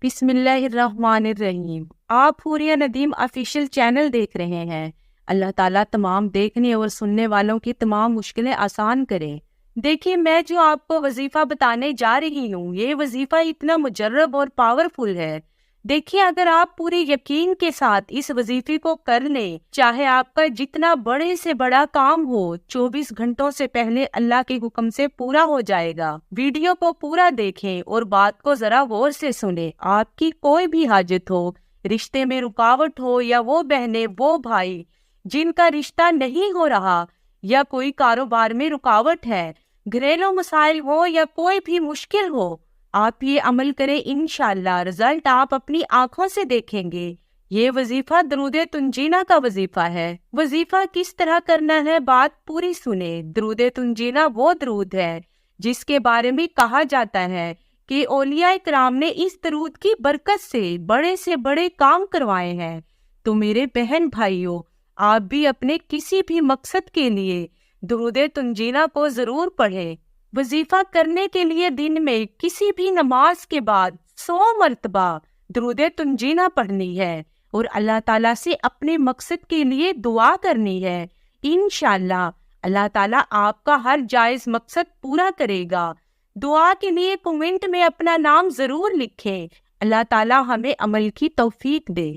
بسم اللہ الرحمن الرحیم۔ آپ حوریہ ندیم آفیشیل چینل دیکھ رہے ہیں۔ اللہ تعالیٰ تمام دیکھنے اور سننے والوں کی تمام مشکلیں آسان کرے۔ دیکھیے، میں جو آپ کو وظیفہ بتانے جا رہی ہوں، یہ وظیفہ اتنا مجرب اور پاورفل ہے۔ دیکھیے، اگر آپ پوری یقین کے ساتھ اس وظیفے کو کر لیں، چاہے آپ کا جتنا بڑے سے بڑا کام ہو، 24 گھنٹوں سے پہلے اللہ کے حکم سے پورا ہو جائے گا۔ ویڈیو کو پورا دیکھیں اور بات کو ذرا غور سے سنیں۔ آپ کی کوئی بھی حاجت ہو، رشتے میں رکاوٹ ہو، یا وہ بہنیں وہ بھائی جن کا رشتہ نہیں ہو رہا، یا کوئی کاروبار میں رکاوٹ ہے، گھریلو مسائل ہو یا کوئی بھی مشکل ہو، آپ یہ عمل کریں، انشاءاللہ رزلٹ آپ اپنی آنکھوں سے دیکھیں گے۔ یہ وظیفہ درود تنجینہ کا وظیفہ ہے۔ وظیفہ کس طرح کرنا ہے، بات پوری سنیں۔ درود تنجینہ وہ درود ہے جس کے بارے میں کہا جاتا ہے کہ اولیاء کرام نے اس درود کی برکت سے بڑے کام کروائے ہیں۔ تو میرے بہن بھائیوں، آپ بھی اپنے کسی بھی مقصد کے لیے درود تنجینہ کو ضرور پڑھیں۔ وظیفہ کرنے کے لیے دن میں کسی بھی نماز کے بعد 100 مرتبہ درود تنجینہ پڑھنی ہے اور اللہ تعالیٰ سے اپنے مقصد کے لیے دعا کرنی ہے۔ انشاءاللہ اللہ تعالیٰ آپ کا ہر جائز مقصد پورا کرے گا۔ دعا کے لیے کمنٹ میں اپنا نام ضرور لکھیں۔ اللہ تعالیٰ ہمیں عمل کی توفیق دے۔